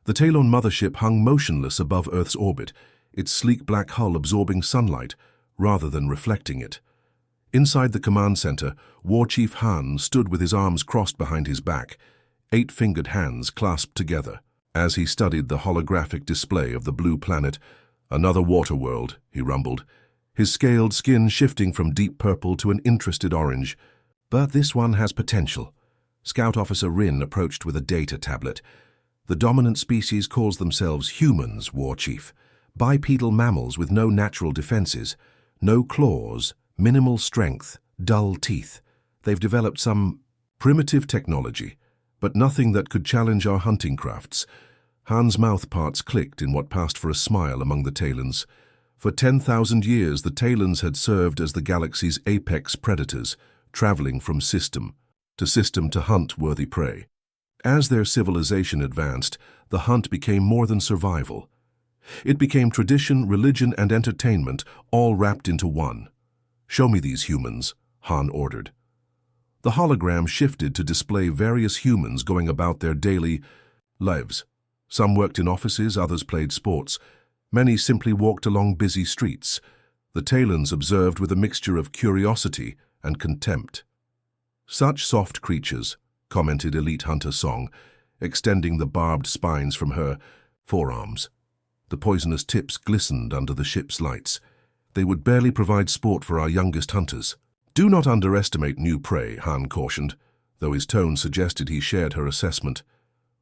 The Talon mothership hung motionless above Earth's orbit, its sleek black hull absorbing sunlight rather than reflecting it. Inside the command center, War Chief Han stood with his arms crossed behind his back, 8-fingered hands clasped together. As he studied the holographic display of the blue planet, "Another water world," he rumbled, his scaled skin shifting from deep purple to an interested orange. "But this one has potential." Scout Officer Rin approached with a data tablet. "The dominant species calls themselves humans, War Chief. Bipedal mammals with no natural defenses, no claws, minimal strength, dull teeth. They've developed some primitive technology, but nothing that could challenge our hunting crafts." Han's mouth parts clicked in what passed for a smile among the Talons. For 10,000 years, the Talons had served as the galaxy's apex predators, traveling from system to hunt worthy prey. As their civilization advanced, the hunt became more than survival. It became tradition, religion, and entertainment, all wrapped into one. "Show me these humans," Han ordered. The hologram shifted to display various humans going about their daily lives. Some worked in offices, others played sports. Many simply walked along busy streets. The Talons observed with a mixture of curiosity and contempt. "Such soft creatures," commented Elite Hunter Song, extending the barbed spines from her forearms. The poisonous tips glistened under the ship's lights. "They would barely provide sport for our youngest hunters." "Do not underestimate new prey," Han cautioned, though his tone suggested he shared her assessment.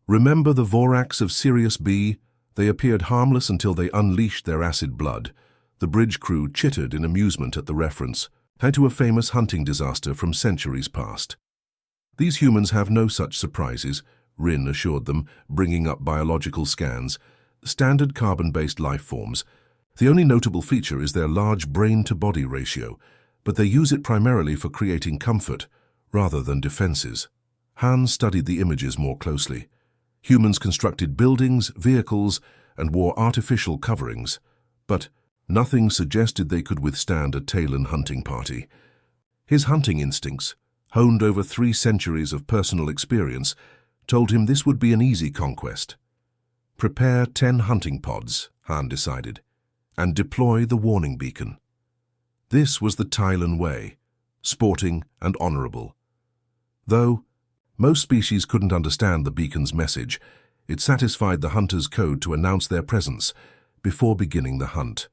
"Remember the Vorax of Sirius B? They appeared harmless until they unleashed their acid blood." The bridge crew chittered in amusement at the reference, tied to a famous hunting disaster from centuries past. "These humans have no such surprises," Rin assured them, bringing up biological scans. "Standard carbon-based life forms. The only notable feature is their large brain-to-body ratio, but they use it primarily for creating comfort rather than defenses." Han studied the images more closely. Humans constructed buildings, vehicles, and wore artificial coverings, but nothing suggested they could withstand a Talon hunting party. His hunting instincts, honed over 3 centuries of personal experience, told him this would be an easy conquest. "Prepare 10 hunting pods," Han decided, "and deploy the warning beacon." This was the Talon way, sporting and honorable. Though most species couldn't understand the beacon's message, it satisfied the hunter's code to announce their presence before beginning the hunt.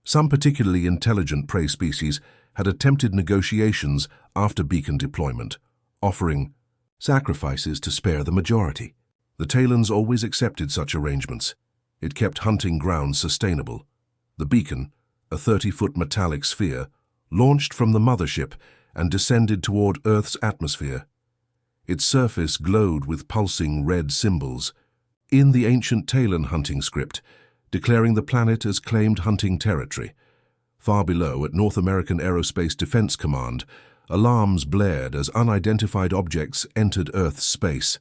Some particularly intelligent prey species had attempted negotiations after beacon deployment, offering sacrifices to spare the majority. The Talons always accepted such arrangements. It kept hunting grounds sustainable. The beacon, a 30-foot metallic sphere, launched from the mothership and descended toward Earth's atmosphere. Its surface glowed with pulsing red symbols, in the ancient Talon hunting script, declaring the planet as claimed hunting territory. Far below, at North American Aerospace Defense Command, alarms blared as unidentified objects entered Earth's space.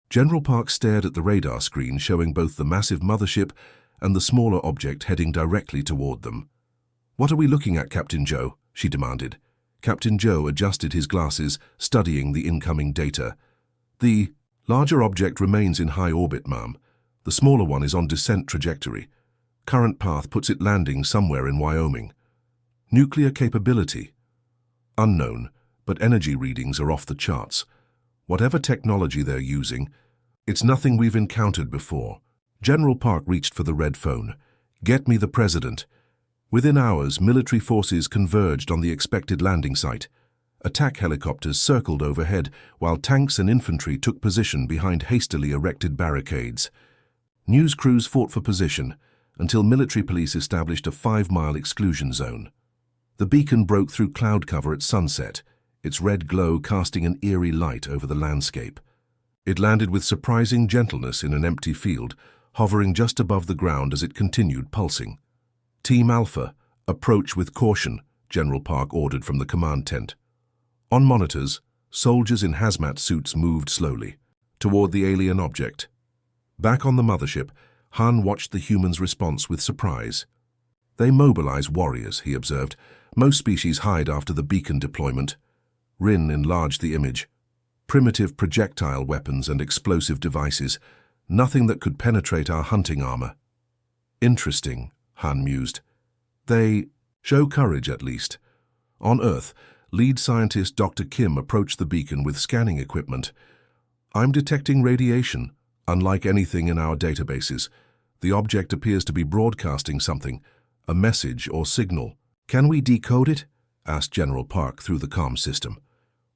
General Park stared at the radar screen showing both the massive mothership and the smaller object heading directly toward them. "What are we looking at, Captain Joe?" she demanded. Captain Joe adjusted his glasses, studying the incoming data. "The larger object remains in high orbit, ma'am. The smaller one is on descent trajectory. Current path puts it landing somewhere in Wyoming. Nuclear capability? Unknown, but energy readings are off the charts. Whatever technology they're using, it's nothing we've encountered before." General Park reached for the red phone. "Get me the president." Within hours, military forces converged on the expected landing site. Attack helicopters circled overhead, while tanks and infantry took position behind hastily erected barricades. News crews fought for position until military police established a 5-mile exclusion zone. The beacon broke through cloud cover at sunset, its red glow casting an eerie light over the landscape. It landed with surprising gentleness in an empty field, hovering just above the ground as it continued pulsing. "Team Alpha, approach with caution," General Park ordered from the command tent. On monitors, soldiers in hazmat suits moved slowly toward the alien object. Back on the mothership, Han watched the humans' response with surprise. "They mobilize warriors," he observed. "Most species hide after the beacon deployment." Rin enlarged the image. Primitive projectile weapons and explosive devices. Nothing that could penetrate our hunting armor. Interesting, Han mused. They show courage, at least. On Earth, lead scientist Dr. Kim approached the beacon with scanning equipment. I'm detecting radiation, unlike anything in our databases. The object appears to be broadcasting something, a message or signal. Can we decode it? Asked General Park through the comm system.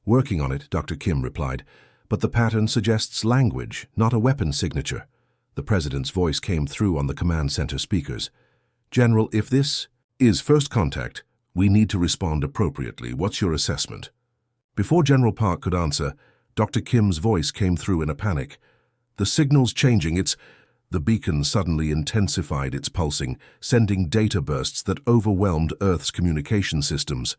Working on it, Dr. Kim replied, but the pattern suggests language, not a weapon signature. The President's voice came through on the command center speakers. General, if this is first contact, we need to respond appropriately. What's your assessment? Before General Park could answer, Dr. Kim's voice came through in a panic. The signal's changing. The beacon suddenly intensified its pulsing, sending data bursts that overwhelmed Earth's communication systems.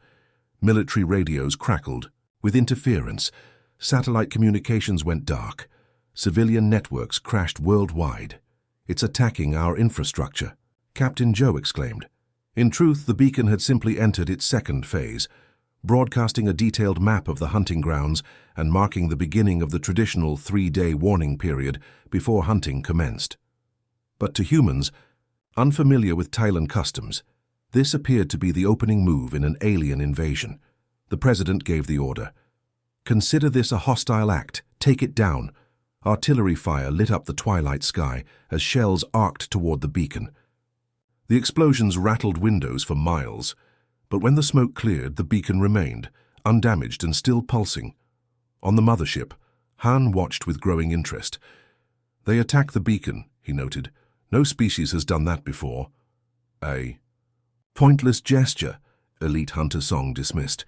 Military radios crackled. With interference, satellite communications went dark. Civilian networks crashed worldwide. It's attacking our infrastructure, Captain Joe exclaimed. In truth, the beacon had simply entered its second phase, broadcasting a detailed map of the hunting grounds and marking the beginning of the traditional 3-day warning period before hunting commenced. But to humans, unfamiliar with Thailand customs, this appeared to be the opening move in an alien invasion. The President gave the order. Consider this a hostile act. Take it down. Artillery fire lit up the twilight sky as shells arced toward the beacon. The explosions rattled windows for miles, but when the smoke cleared, the beacon remained, undamaged and still pulsing. On the mothership, Han watched with growing interest. They attack the beacon, he noted. No species has done that before. A pointless gesture, Elite Hunter Song dismissed.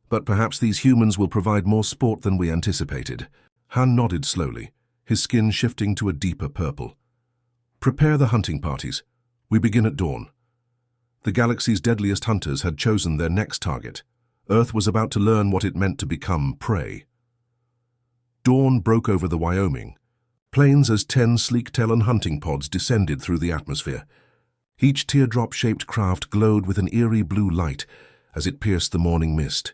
But perhaps these humans will provide more sport than we anticipated. Han nodded slowly, his skin shifting to a deeper purple. Prepare the hunting parties. We begin at dawn. The galaxy's deadliest hunters had chosen their next target. Earth was about to learn what it meant to become prey. Dawn broke over the Wyoming. Planes as 10 sleek Talon hunting pods descended through the atmosphere. Each teardrop-shaped craft glowed with an eerie blue light as it pierced the morning mist.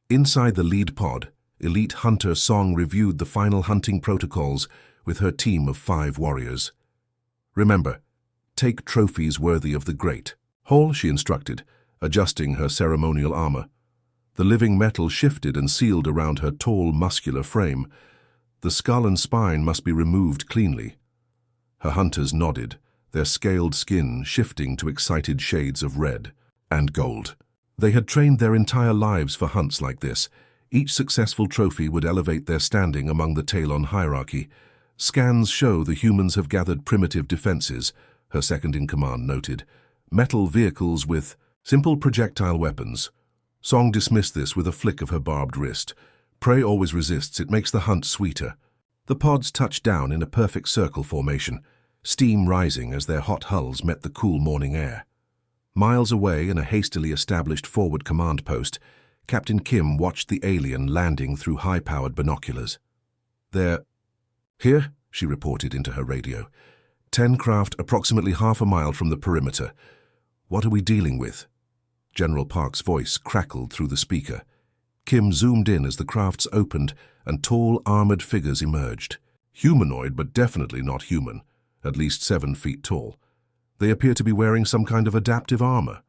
Inside the lead pod, Elite Hunter Song reviewed the final hunting protocols with her team of 5 warriors. Remember, take trophies worthy of the great. Hall, she instructed, adjusting her ceremonial armor. The living metal shifted and sealed around her tall, muscular frame. The skull and spine must be removed cleanly. Her hunters nodded, their scaled skin shifting to excited shades of red and gold. They had trained their entire lives for hunts like this. Each successful trophy would elevate their standing among the Talon hierarchy. Scans show the humans have gathered primitive defenses, her second-in-command noted. Metal vehicles with simple projectile weapons. Song dismissed this with a flick of her barbed wrist. Prey always resists, it makes the hunt sweeter. The pods touched down in a perfect circle formation, steam rising as their hot hulls met the cool morning air. Miles away in a hastily established forward command post, Captain Kim watched the alien landing through high-powered binoculars. "They're here," she reported into her radio. 10 craft approximately half a mile from the perimeter. What are we dealing with? General Park's voice crackled through the speaker. Kim zoomed in as the crafts opened and tall, armored figures emerged. Humanoid, but definitely not human, at least 7 feet tall. They appear to be wearing some kind of adaptive armor.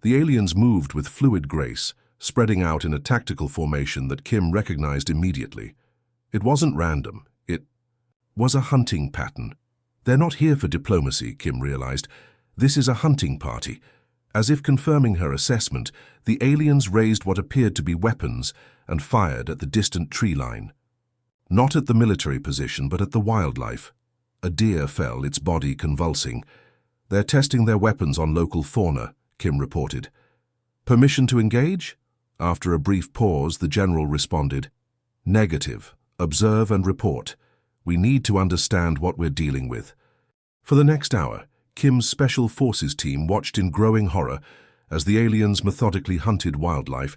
The aliens moved with fluid grace, spreading out in a tactical formation that Kim recognized immediately. It wasn't random. It was a hunting pattern. They're not here for diplomacy, Kim realized. This is a hunting party. As if confirming her assessment, the aliens raised what appeared to be weapons and fired at the distant tree line. Not at the military position, but at the wildlife. A deer fell, its body convulsing. They're testing their weapons on local fauna, Kim reported. Permission to engage? After a brief pause, the general responded, "Negative. Observe and report. We need to understand what we're dealing with." For the next hour, Kim's Special Forces team watched in growing horror as the aliens methodically hunted wildlife,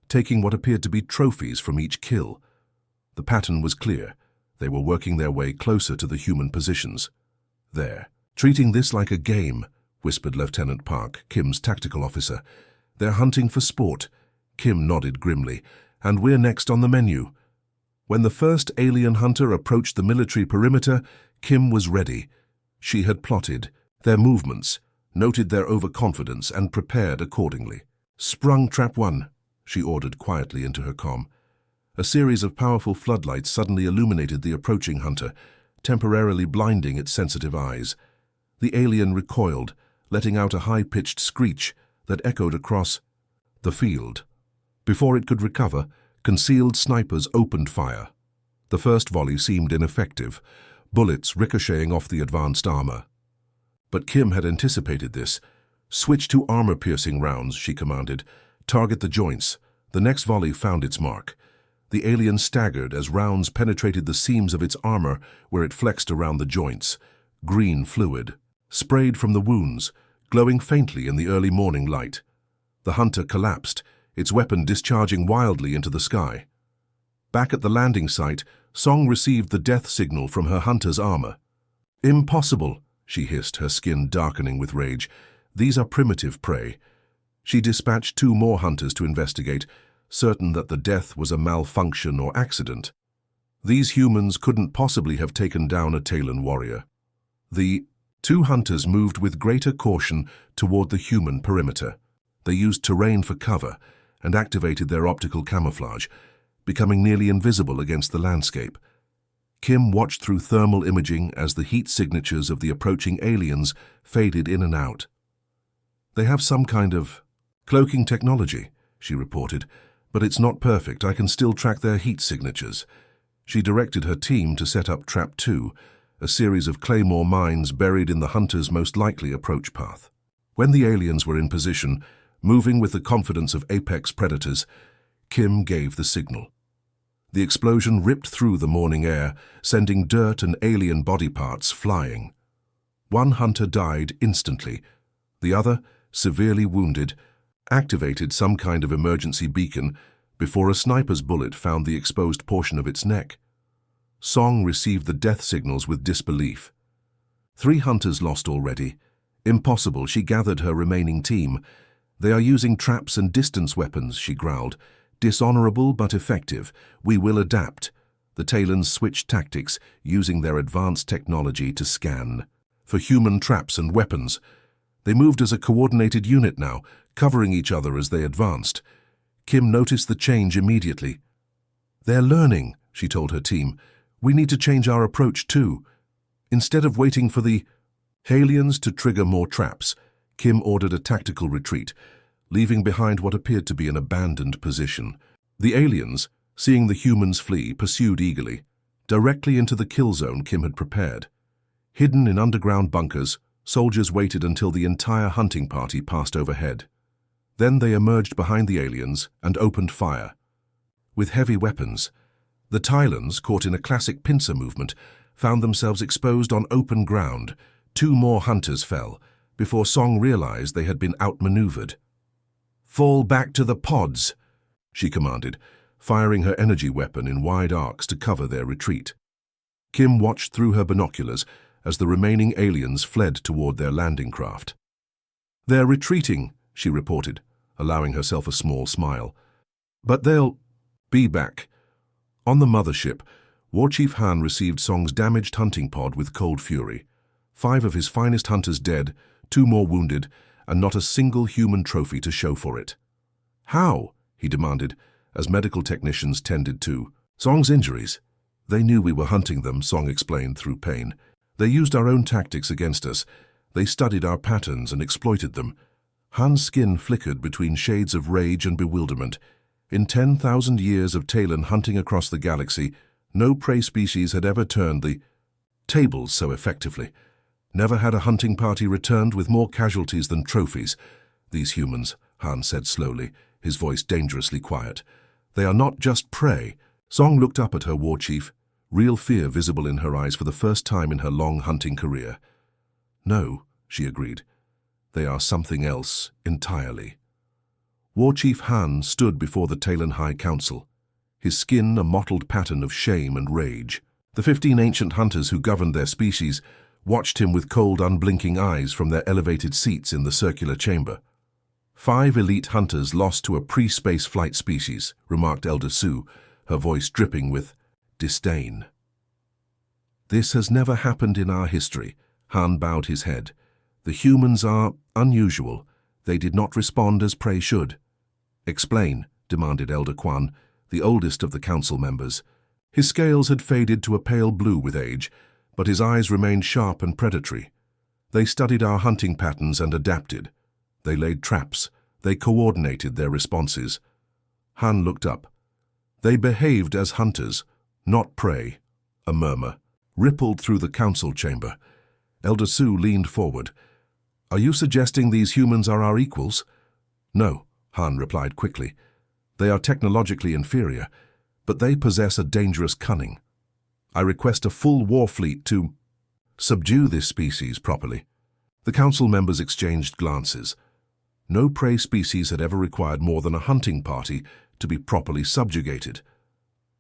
taking what appeared to be trophies from each kill. The pattern was clear. They were working their way closer to the human positions. "They're treating this like a game," whispered Lieutenant Park, Kim's tactical officer. "They're hunting for sport." Kim nodded grimly. "And we're next on the menu." When the first alien hunter approached the military perimeter, Kim was ready. She had plotted their movements, noted their overconfidence, and prepared accordingly. "Sprung trap 1, she ordered quietly into her comm. A series of powerful floodlights suddenly illuminated the approaching hunter, temporarily blinding its sensitive eyes. The alien recoiled, letting out a high-pitched screech that echoed across the field. Before it could recover, concealed snipers opened fire. The first volley seemed ineffective, bullets ricocheting off the advanced armor. But Kim had anticipated this. "Switch to armor-piercing rounds," she commanded. "Target the joints." The next volley found its mark. The alien staggered as rounds penetrated the seams of its armor where it flexed around the joints. Green fluid sprayed from the wounds, glowing faintly in the early morning light. The hunter collapsed, its weapon discharging wildly into the sky. Back at the landing site, Song received the death signal from her hunter's armor. "Impossible," she hissed, her skin darkening with rage. "These are primitive prey." She dispatched 2 more hunters to investigate, certain that the death was a malfunction or accident. These humans couldn't possibly have taken down a Talon warrior. The 2 hunters moved with greater caution toward the human perimeter. They used terrain for cover and activated their optical camouflage, becoming nearly invisible against the landscape. Kim watched through thermal imaging as the heat signatures of the approaching aliens faded in and out. "They have some kind of cloaking technology," she reported, "but it's not perfect. I can still track their heat signatures." She directed her team to set up Trap 2, a series of claymore mines buried in the hunter's most likely approach path. When the aliens were in position, moving with the confidence of apex predators, Kim gave the signal. The explosion ripped through the morning air, sending dirt and alien body parts flying. 1 hunter died instantly. The other, severely wounded, activated some kind of emergency beacon before a sniper's bullet found the exposed portion of its neck. Song received the death signals with disbelief. 3 hunters lost already. Impossible, she gathered her remaining team. "They are using traps and distance weapons," she growled. "Dishonorable but effective. We will adapt." The Talons switched tactics, using their advanced technology to scan for human traps and weapons. They moved as a coordinated unit now, covering each other as they advanced. Kim noticed the change immediately. "They're learning," she told her team. "We need to change our approach too." Instead of waiting for the aliens to trigger more traps, Kim ordered a tactical retreat, leaving behind what appeared to be an abandoned position. The aliens, seeing the humans flee, pursued eagerly, directly into the kill zone Kim had prepared. Hidden in underground bunkers, soldiers waited until the entire hunting party passed overhead. Then they emerged behind the aliens and opened fire. With heavy weapons, the Talons, caught in a classic pincer movement, found themselves exposed on open ground. 2 more hunters fell, before Song realized they had been outmaneuvered. "Fall back to the pods," she commanded, firing her energy weapon in wide arcs to cover their retreat. Kim watched through her binoculars as the remaining aliens fled toward their landing craft. "They're retreating," she reported, allowing herself a small smile. "But they'll be back." On the mothership, War Chief Han received Song's damaged hunting pod with cold fury. 5 of his finest hunters dead, 2 more wounded, and not a single human trophy to show for it. "How?" he demanded, as medical technicians tended to Song's injuries. "They knew we were hunting them," Song explained through pain. "They used our own tactics against us. They studied our patterns and exploited them." Han's skin flickered between shades of rage and bewilderment. In 10,000 years of Talon hunting across the galaxy, no prey species had ever turned the tables so effectively. Never had a hunting party returned with more casualties than trophies. "These humans," Han said slowly, his voice dangerously quiet. "They are not just prey." Song looked up at her war chief, real fear visible in her eyes for the first time in her long hunting career. "No," she agreed. "They are something else entirely." War Chief Han stood before the Talon High Council, his skin a mottled pattern of shame and rage. The 15 ancient hunters who governed their species watched him with cold, unblinking eyes from their elevated seats in the circular chamber. 5 elite hunters lost to a pre-space flight species, remarked Elder Sue, her voice dripping with disdain. This has never happened in our history. Han bowed his head. The humans are unusual. They did not respond as prey should. Explain, demanded Elder Quan, the oldest of the council members. His scales had faded to a pale blue with age, but his eyes remained sharp and predatory. They studied our hunting patterns and adapted. They laid traps. They coordinated their responses. Han looked up. They behaved as hunters, not prey. A murmur rippled through the council chamber. Elder Su leaned forward. Are you suggesting these humans are our equals? No, Han replied quickly. They are technologically inferior, but they possess a dangerous cunning. I request a full war fleet to subdue this species properly. The council members exchanged glances. No prey species had ever required more than a hunting party to be properly subjugated.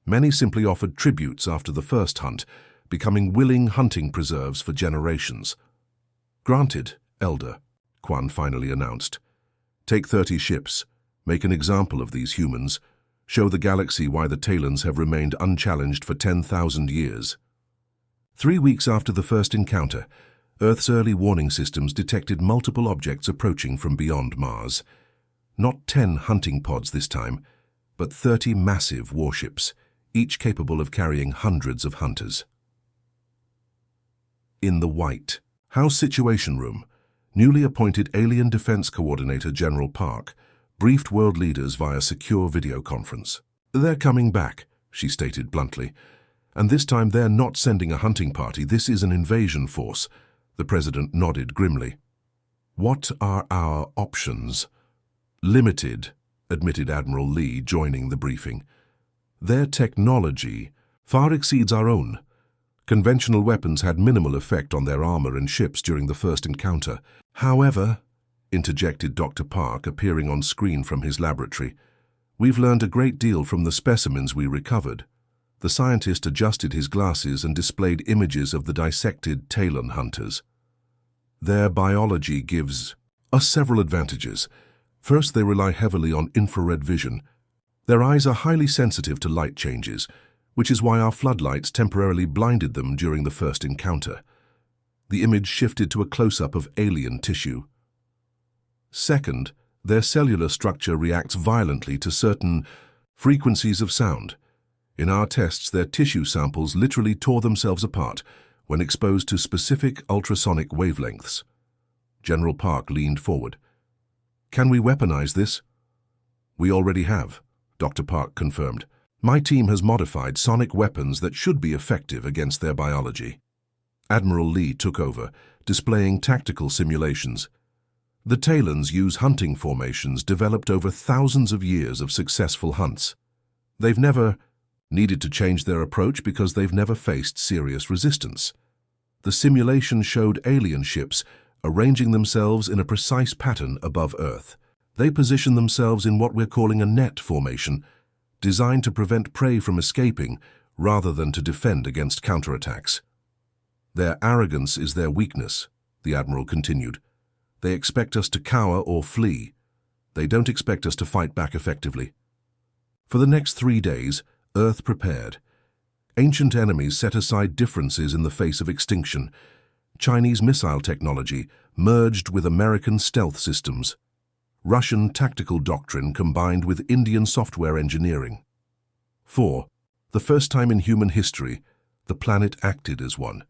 Many simply offered tributes after the first hunt, becoming willing hunting preserves for generations. Granted, Elder, Quan finally announced. Take 30 ships, make an example of these humans, show the galaxy why the Talons have remained unchallenged for 10,000 years. 3 weeks after the first encounter, Earth's early warning systems detected multiple objects approaching from beyond Mars. Not 10 hunting pods this time, but 30 massive warships, each capable of carrying hundreds of hunters. In the White House Situation Room, newly appointed Alien Defense Coordinator General Park briefed world leaders via secure video conference. They're coming back, she stated bluntly. And this time they're not sending a hunting party, this is an invasion force. The president nodded grimly. What are our options? Limited, admitted Admiral Lee, joining the briefing. Their technology far exceeds our own. Conventional weapons had minimal effect on their armor and ships during the first encounter. However, interjected Dr. Park, appearing on screen from his laboratory, we've learned a great deal from the specimens we recovered. The scientist adjusted his glasses and displayed images of the dissected Talon hunters. Their biology gives us several advantages. First, they rely heavily on infrared vision. Their eyes are highly sensitive to light changes, which is why our floodlights temporarily blinded them during the first encounter. The image shifted to a close-up of alien tissue. Second, their cellular structure reacts violently to certain frequencies of sound. In our tests, their tissue samples literally tore themselves apart when exposed to specific ultrasonic wavelengths. General Park leaned forward. Can we weaponize this? We already have, Dr. Park confirmed. My team has modified sonic weapons that should be effective against their biology. Admiral Lee took over, displaying tactical simulations. The Talons use hunting formations developed over thousands of years of successful hunts. They've never needed to change their approach because they've never faced serious resistance. The simulation showed alien ships arranging themselves in a precise pattern above Earth. They position themselves in what we're calling a net formation, designed to prevent prey from escaping rather than to defend against counterattacks. Their arrogance is their weakness, the Admiral continued. They expect us to cower or flee. They don't expect us to fight back effectively. For the next 3 days, Earth prepared. Ancient enemies set aside differences in the face of extinction. Chinese missile technology merged with American stealth systems. Russian tactical doctrine combined with Indian software engineering. 4. The first time in human history, the planet acted as one.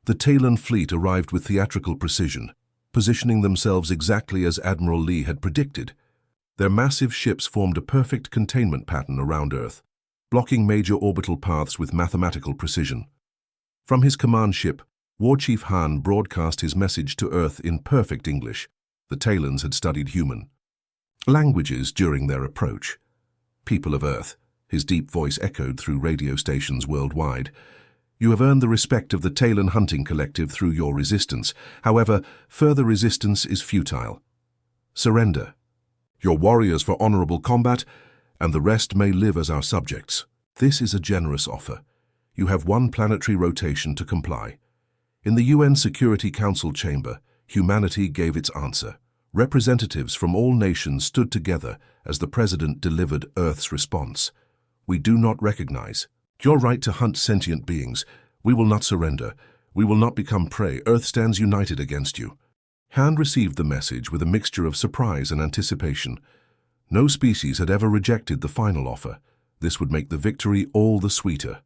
The Talon fleet arrived with theatrical precision, positioning themselves exactly as Admiral Lee had predicted. Their massive ships formed a perfect containment pattern around Earth, blocking major orbital paths with mathematical precision. From his command ship, War Chief Han broadcast his message to Earth in perfect English. The Talons had studied human languages during their approach. People of Earth, his deep voice echoed through radio stations worldwide. You have earned the respect of the Talon Hunting Collective through your resistance. However, further resistance is futile. Surrender. Your warriors for honorable combat, and the rest may live as our subjects. This is a generous offer. You have 1 planetary rotation to comply. In the UN Security Council chamber, humanity gave its answer. Representatives from all nations stood together as the President delivered Earth's response. We do not recognize your right to hunt sentient beings. We will not surrender. We will not become prey. Earth stands united against you. Han received the message with a mixture of surprise and anticipation. No species had ever rejected the final offer. This would make the victory all the sweeter.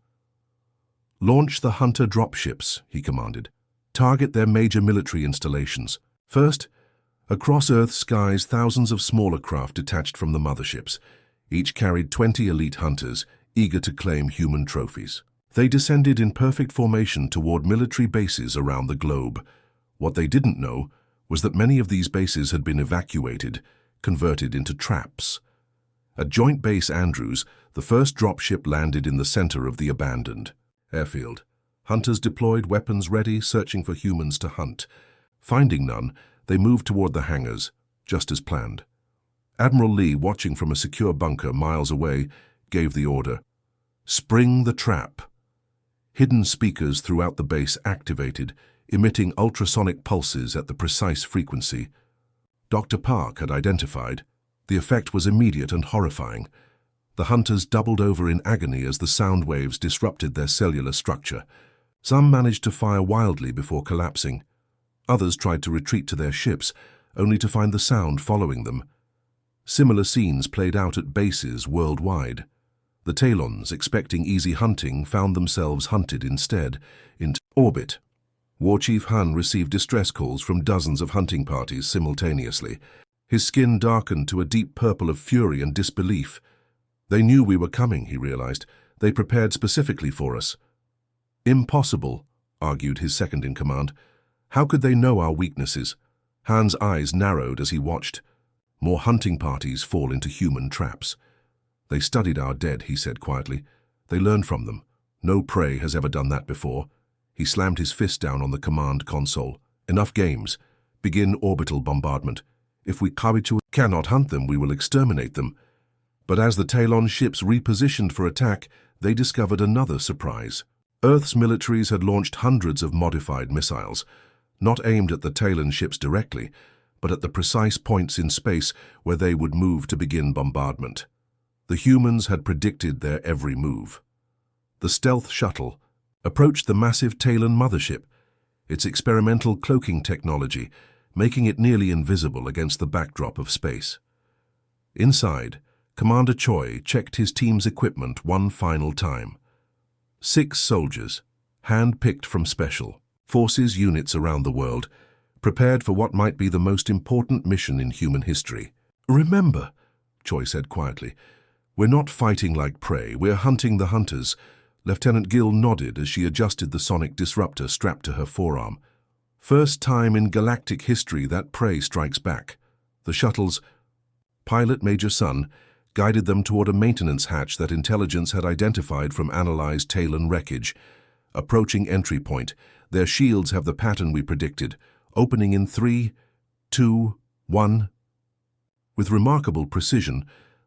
Launch the Hunter dropships, he commanded. Target their major military installations. First, across Earth's skies, thousands of smaller craft detached from the motherships. Each carried 20 elite hunters, eager to claim human trophies. They descended in perfect formation toward military bases around the globe. What they didn't know was that many of these bases had been evacuated, converted into traps. At Joint Base Andrews, the first dropship landed in the center of the abandoned airfield. Hunters deployed, weapons ready, searching for humans to hunt. Finding none, they moved toward the hangars, just as planned. Admiral Lee, watching from a secure bunker miles away, gave the order. Spring the trap. Hidden speakers throughout the base activated, emitting ultrasonic pulses at the precise frequency. Dr. Park had identified. The effect was immediate and horrifying. The hunters doubled over in agony as the sound waves disrupted their cellular structure. Some managed to fire wildly before collapsing. Others tried to retreat to their ships, only to find the sound following them. Similar scenes played out at bases worldwide. The Talons, expecting easy hunting, found themselves hunted instead, into orbit. War Chief Han received distress calls from dozens of hunting parties simultaneously. His skin darkened to a deep purple of fury and disbelief. They knew we were coming, he realized. They prepared specifically for us. Impossible, argued his second-in-command. How could they know our weaknesses? Han's eyes narrowed as he watched. More hunting parties fall into human traps. They studied our dead, he said quietly. They learned from them. No prey has ever done that before. He slammed his fist down on the command console. Enough games. Begin orbital bombardment. If we cannot hunt them, we will exterminate them. But as the Talon ships repositioned for attack, they discovered another surprise. Earth's militaries had launched hundreds of modified missiles, not aimed at the Talon ships directly, but at the precise points in space where they would move to begin bombardment. The humans had predicted their every move. The stealth shuttle approached the massive Talon mothership, its experimental cloaking technology making it nearly invisible against the backdrop of space. Inside, Commander Choi checked his team's equipment one final time. 6 soldiers, hand-picked from special forces units around the world, prepared for what might be the most important mission in human history. Remember, Choi said quietly, we're not fighting like prey, we're hunting the hunters. Lieutenant Gill nodded as she adjusted the sonic disruptor strapped to her forearm. First time in galactic history that prey strikes back. The shuttle's pilot, Major Sun, guided them toward a maintenance hatch that intelligence had identified from analyzed Talon wreckage. Approaching entry point, their shields have the pattern we predicted, opening in 3, 2, 1. With remarkable precision,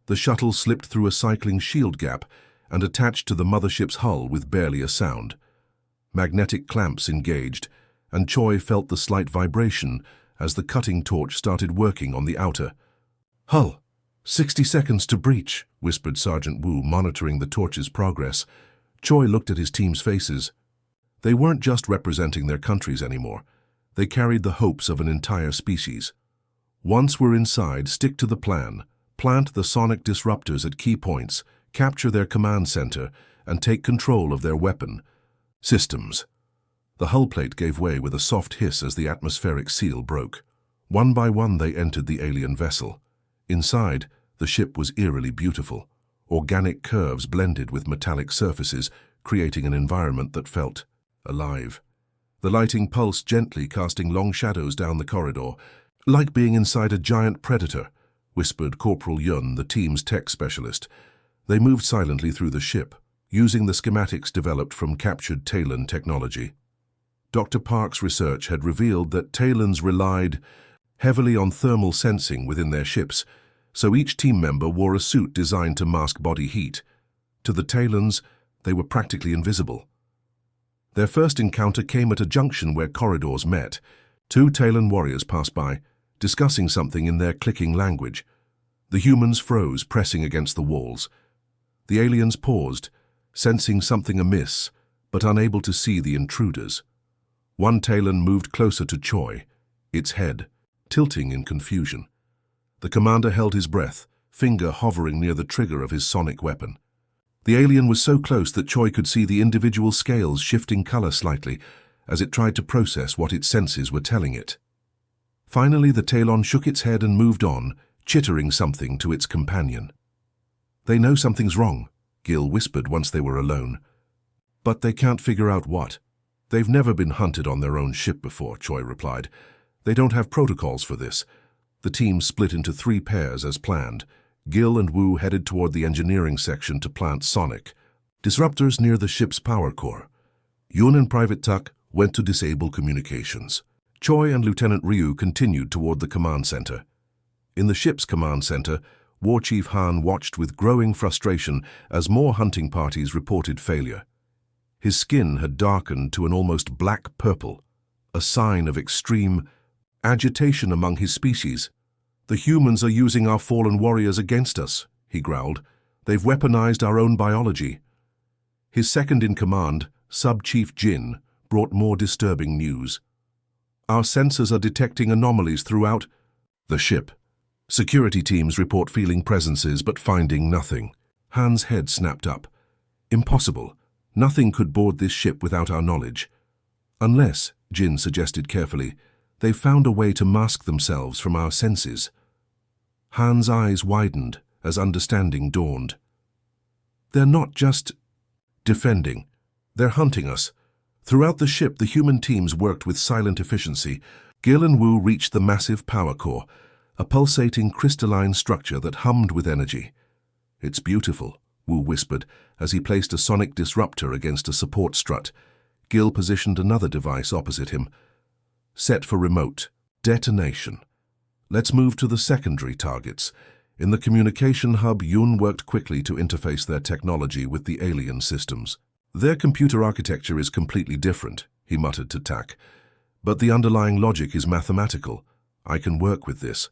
the shuttle slipped through a cycling shield gap and attached to the mothership's hull with barely a sound. Magnetic clamps engaged, and Choi felt the slight vibration as the cutting torch started working on the outer hull. 60 seconds to breach, whispered Sergeant Wu, monitoring the torch's progress. Choi looked at his team's faces. They weren't just representing their countries anymore. They carried the hopes of an entire species. Once we're inside, stick to the plan. Plant the sonic disruptors at key points, capture their command center, and take control of their weapon systems. The hull plate gave way with a soft hiss as the atmospheric seal broke. One by one they entered the alien vessel. Inside, the ship was eerily beautiful. Organic curves blended with metallic surfaces, creating an environment that felt alive. The lighting pulsed gently, casting long shadows down the corridor. Like being inside a giant predator, whispered Corporal Yun, the team's tech specialist. They moved silently through the ship, using the schematics developed from captured Talon technology. Dr. Park's research had revealed that Talons relied heavily on thermal sensing within their ships, so each team member wore a suit designed to mask body heat. To the Talons, they were practically invisible. Their first encounter came at a junction where corridors met. 2 Talon warriors passed by, discussing something in their clicking language. The humans froze, pressing against the walls. The aliens paused, sensing something amiss, but unable to see the intruders. One Talon moved closer to Choi, its head tilting in confusion. The commander held his breath, finger hovering near the trigger of his sonic weapon. The alien was so close that Choi could see the individual scales shifting color slightly as it tried to process what its senses were telling it. Finally, the Talon shook its head and moved on, chittering something to its companion. "They know something's wrong," Gil whispered once they were alone. "But they can't figure out what." "They've never been hunted on their own ship before," Choi replied. "They don't have protocols for this." The team split into 3 pairs as planned. Gil and Wu headed toward the engineering section to plant sonic disruptors near the ship's power core. Yun and Private Tuck went to disable communications. Choi and Lieutenant Ryu continued toward the command center. In the ship's command center, War Chief Han watched with growing frustration as more hunting parties reported failure. His skin had darkened to an almost black purple, a sign of extreme agitation among his species. "The humans are using our fallen warriors against us," he growled. "They've weaponized our own biology." His second-in-command, Sub-Chief Jin, brought more disturbing news. "Our sensors are detecting anomalies throughout the ship. Security teams report feeling presences but finding nothing." Han's head snapped up. "Impossible. Nothing could board this ship without our knowledge. Unless," Jin suggested carefully, "they've found a way to mask themselves from our senses." Han's eyes widened as understanding dawned. "They're not just defending. They're hunting us." Throughout the ship, the human teams worked with silent efficiency. Gil and Wu reached the massive power core, a pulsating crystalline structure that hummed with energy. "It's beautiful," Wu whispered as he placed a sonic disruptor against a support strut. Gil positioned another device opposite him. "Set for remote detonation. Let's move to the secondary targets." In the communication hub, Yun worked quickly to interface their technology with the alien systems. "Their computer architecture is completely different," he muttered to Tak. "But the underlying logic is mathematical. I can work with this."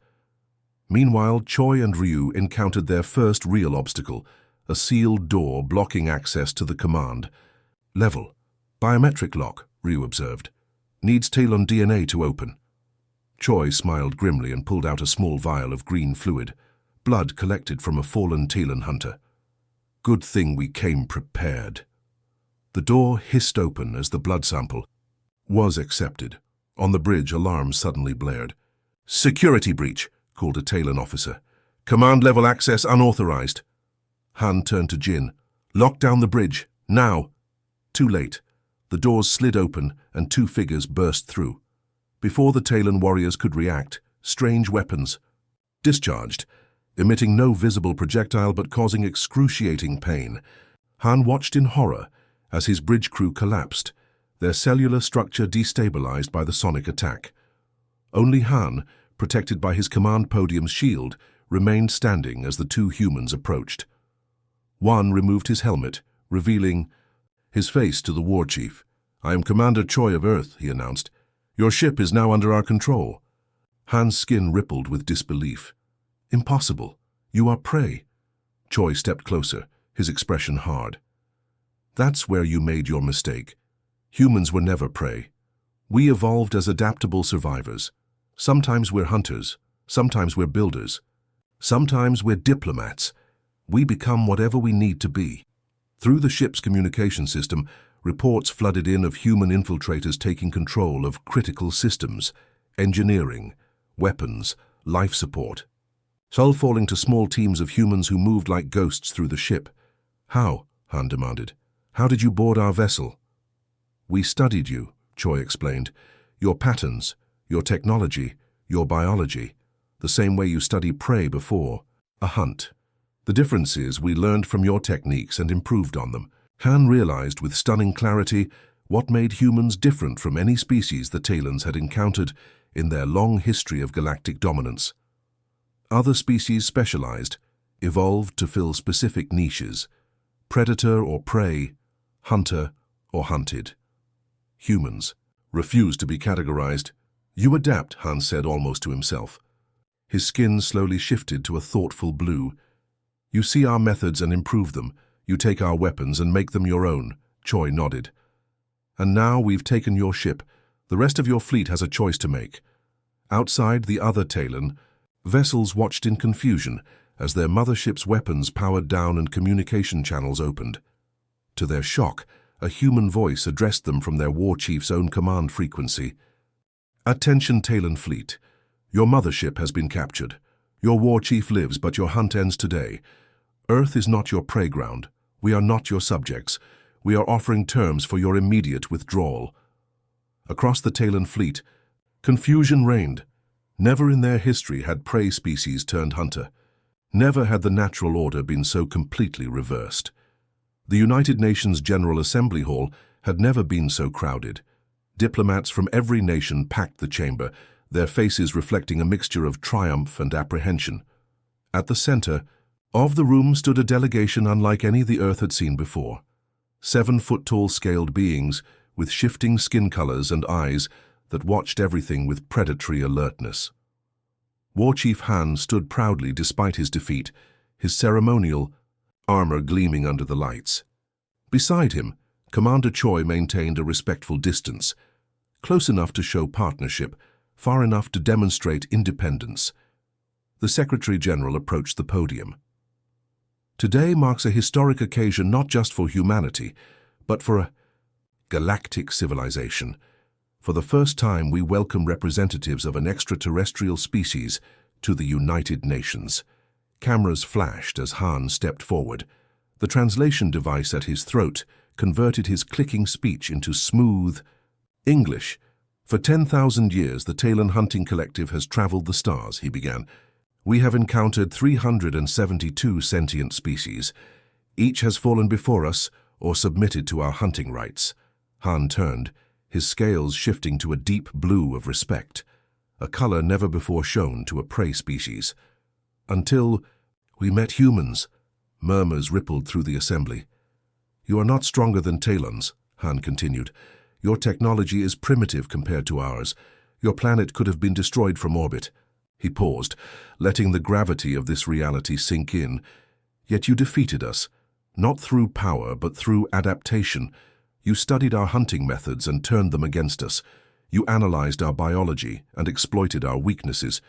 Meanwhile, Choi and Ryu encountered their first real obstacle, a sealed door blocking access to the command. "Level. Biometric lock," Ryu observed. "Needs Talon DNA to open." Choi smiled grimly and pulled out a small vial of green fluid, blood collected from a fallen Talon hunter. "Good thing we came prepared." The door hissed open as the blood sample was accepted. On the bridge, alarms suddenly blared. "Security breach," called a Talon officer. "Command level access unauthorized." Han turned to Jin. "Lock down the bridge, now." Too late. The doors slid open and 2 figures burst through. Before the Talon warriors could react, strange weapons discharged, emitting no visible projectile but causing excruciating pain. Han watched in horror as his bridge crew collapsed, their cellular structure destabilized by the sonic attack. Only Han, protected by his command podium's shield, remained standing as the 2 humans approached. One removed his helmet, revealing his face to the war chief. "I am Commander Choi of Earth," he announced. "Your ship is now under our control." Han's skin rippled with disbelief. "Impossible. You are prey." Choi stepped closer, his expression hard. "That's where you made your mistake. Humans were never prey. We evolved as adaptable survivors. Sometimes we're hunters, sometimes we're builders, sometimes we're diplomats. We become whatever we need to be." Through the ship's communication system, reports flooded in of human infiltrators taking control of critical systems, engineering, weapons, life support. All falling to small teams of humans who moved like ghosts through the ship. "How?" Han demanded. "How did you board our vessel?" "We studied you," Choi explained. "Your patterns, your technology, your biology, the same way you study prey before a hunt. The difference is we learned from your techniques and improved on them." Han realized with stunning clarity what made humans different from any species the Talons had encountered in their long history of galactic dominance. Other species specialized, evolved to fill specific niches: predator or prey, hunter or hunted. Humans refused to be categorized. "You adapt," Han said almost to himself. His skin slowly shifted to a thoughtful blue. "You see our methods and improve them. You take our weapons and make them your own." Choi nodded. And now we've taken your ship. The rest of your fleet has a choice to make. Outside the other Talon, vessels watched in confusion as their mothership's weapons powered down and communication channels opened. To their shock, a human voice addressed them from their war chief's own command frequency. "Attention Talon fleet. Your mothership has been captured. Your war chief lives, but your hunt ends today. Earth is not your prey ground. We are not your subjects. We are offering terms for your immediate withdrawal." Across the Talon fleet, confusion reigned. Never in their history had prey species turned hunter. Never had the natural order been so completely reversed. The United Nations General Assembly Hall had never been so crowded. Diplomats from every nation packed the chamber, their faces reflecting a mixture of triumph and apprehension. At the center of the room stood a delegation unlike any the Earth had seen before. 7-foot-tall scaled beings with shifting skin colors and eyes that watched everything with predatory alertness. War Chief Han stood proudly despite his defeat, his ceremonial armor gleaming under the lights. Beside him, Commander Choi maintained a respectful distance, close enough to show partnership, far enough to demonstrate independence. The Secretary General approached the podium. Today marks a historic occasion not just for humanity, but for a galactic civilization. For the first time, we welcome representatives of an extraterrestrial species to the United Nations. Cameras flashed as Han stepped forward. The translation device at his throat converted his clicking speech into smooth English. "For 10,000 years, the Talon Hunting Collective has traveled the stars," he began. "We have encountered 372 sentient species. Each has fallen before us or submitted to our hunting rights." Han turned, his scales shifting to a deep blue of respect, a color never before shown to a prey species. "Until we met humans," murmurs rippled through the assembly. "You are not stronger than Talons," Han continued. "Your technology is primitive compared to ours. Your planet could have been destroyed from orbit." He paused, letting the gravity of this reality sink in. "Yet you defeated us, not through power, but through adaptation. You studied our hunting methods and turned them against us. You analyzed our biology and exploited our weaknesses.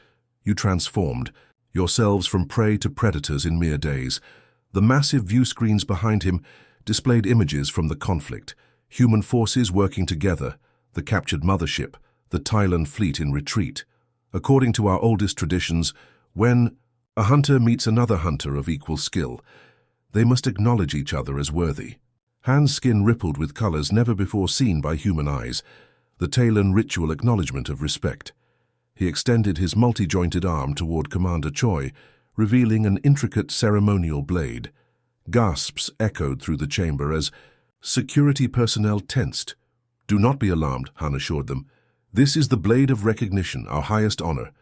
You transformed yourselves from prey to predators in mere days." The massive view screens behind him displayed images from the conflict, human forces working together, the captured mothership, the Talon fleet in retreat. According to our oldest traditions, when a hunter meets another hunter of equal skill, they must acknowledge each other as worthy. Han's skin rippled with colors never before seen by human eyes, the Talon ritual acknowledgement of respect. He extended his multi-jointed arm toward Commander Choi, revealing an intricate ceremonial blade. Gasps echoed through the chamber as security personnel tensed. "Do not be alarmed," Han assured them. "This is the blade of recognition, our highest honor."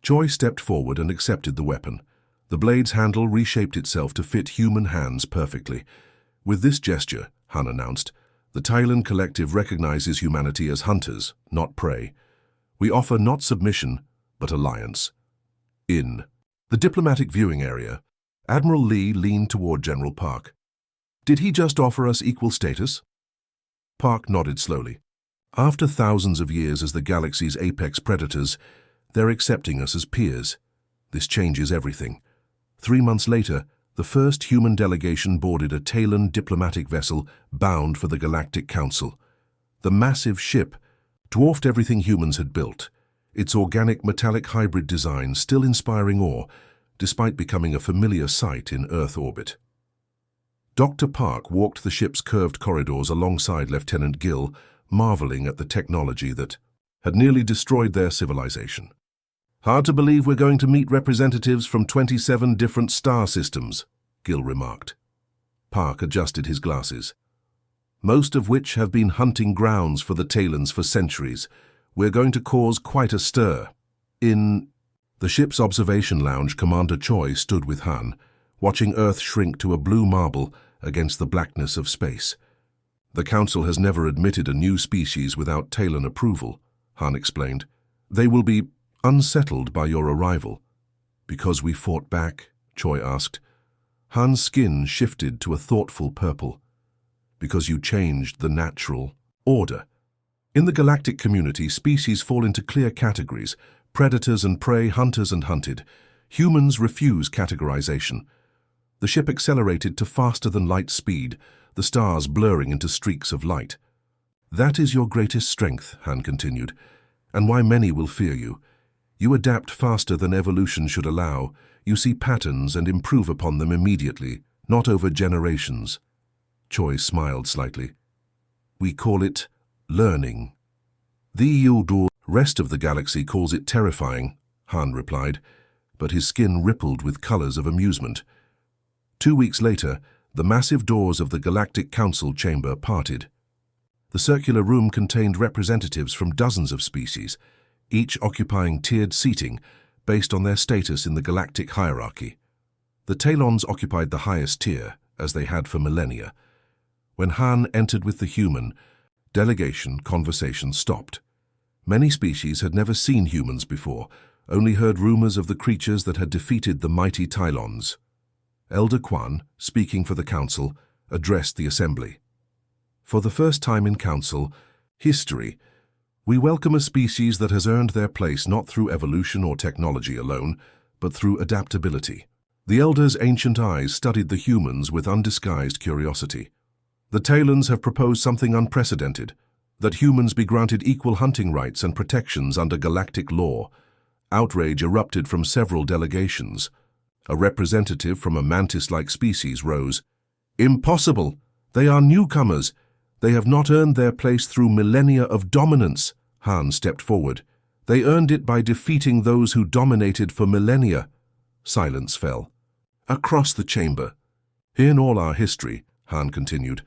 Choi stepped forward and accepted the weapon. The blade's handle reshaped itself to fit human hands perfectly. "With this gesture," Han announced, "the Talon Collective recognizes humanity as hunters, not prey. We offer not submission, but alliance." In the diplomatic viewing area, Admiral Lee leaned toward General Park. "Did he just offer us equal status?" Park nodded slowly. "After thousands of years as the galaxy's apex predators, they're accepting us as peers. This changes everything." 3 months later, the first human delegation boarded a Talon diplomatic vessel bound for the Galactic Council. The massive ship dwarfed everything humans had built, its organic metallic hybrid design still inspiring awe, despite becoming a familiar sight in Earth orbit. Dr. Park walked the ship's curved corridors alongside Lieutenant Gill, marveling at the technology that had nearly destroyed their civilization. "Hard to believe we're going to meet representatives from 27 different star systems," Gill remarked. Park adjusted his glasses. "Most of which have been hunting grounds for the Talons for centuries. We're going to cause quite a stir." In the ship's observation lounge, Commander Choi stood with Han, watching Earth shrink to a blue marble against the blackness of space. "The Council has never admitted a new species without Talon approval," Han explained. "They will be unsettled by your arrival." "Because we fought back?" Choi asked. Han's skin shifted to a thoughtful purple. "Because you changed the natural Order. In the galactic community, species fall into clear categories: predators and prey, hunters and hunted. Humans refuse categorization. The ship accelerated to faster-than-light speed, the stars blurring into streaks of light. "That is your greatest strength," Han continued, "and why many will fear you. You adapt faster than evolution should allow. You see patterns and improve upon them immediately, not over generations." Choi smiled slightly. "We call it learning." "The rest of the galaxy calls it terrifying," Han replied, but his skin rippled with colors of amusement. 2 weeks later, the massive doors of the Galactic Council chamber parted. The circular room contained representatives from dozens of species, each occupying tiered seating based on their status in the galactic hierarchy. The Talons occupied the highest tier, as they had for millennia. When Han entered with the human delegation, conversation stopped. Many species had never seen humans before, only heard rumors of the creatures that had defeated the mighty Talons. Elder Quan, speaking for the council, addressed the assembly. "For the first time in council history, we welcome a species that has earned their place not through evolution or technology alone, but through adaptability." The elders' ancient eyes studied the humans with undisguised curiosity. "The Talons have proposed something unprecedented, that humans be granted equal hunting rights and protections under galactic law." Outrage erupted from several delegations. A representative from a mantis-like species rose. "Impossible! They are newcomers. They have not earned their place through millennia of dominance." Han stepped forward. "They earned it by defeating those who dominated for millennia." Silence fell. Across the chamber. "In all our history," Han continued,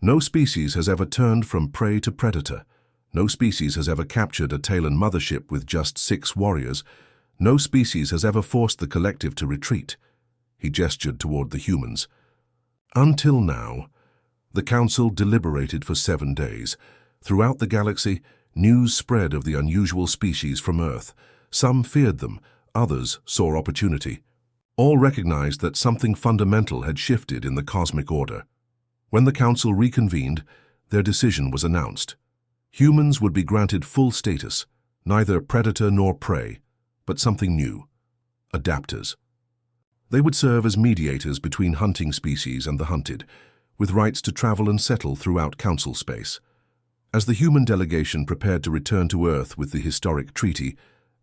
"no species has ever turned from prey to predator. No species has ever captured a Talon mothership with just 6 warriors. No species has ever forced the collective to retreat." He gestured toward the humans. "Until now." The council deliberated for 7 days. Throughout the galaxy, news spread of the unusual species from Earth. Some feared them, others saw opportunity. All recognized that something fundamental had shifted in the cosmic order. When the council reconvened, their decision was announced. Humans would be granted full status, neither predator nor prey, but something new: adapters. They would serve as mediators between hunting species and the hunted, with rights to travel and settle throughout council space. As the human delegation prepared to return to Earth with the historic treaty,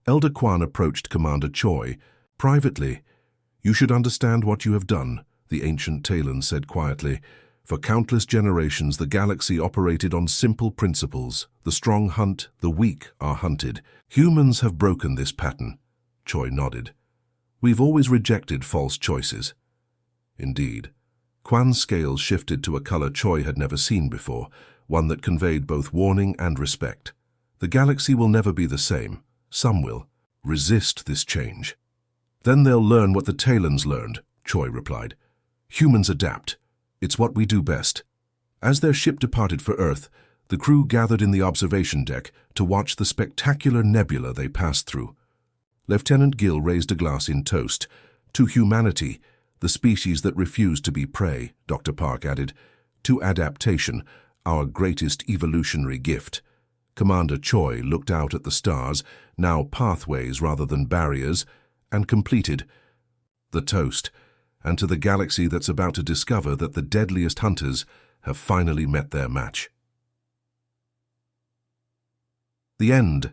Elder Quan approached Commander Choi. "Privately, you should understand what you have done," the ancient Talon said quietly. "For countless generations, the galaxy operated on simple principles. The strong hunt, the weak are hunted. Humans have broken this pattern." Choi nodded. "We've always rejected false choices." Indeed. Quan's scales shifted to a color Choi had never seen before, one that conveyed both warning and respect. "The galaxy will never be the same. Some will resist this change. Then they'll learn what the Talons learned," Choi replied. "Humans adapt. It's what we do best." As their ship departed for Earth, the crew gathered in the observation deck to watch the spectacular nebula they passed through. Lieutenant Gill raised a glass in toast. "To humanity, the species that refused to be prey," Dr. Park added. "To adaptation, our greatest evolutionary gift." Commander Choi looked out at the stars, now pathways rather than barriers, and completed the toast. "And to the galaxy that's about to discover that the deadliest hunters have finally met their match." The end.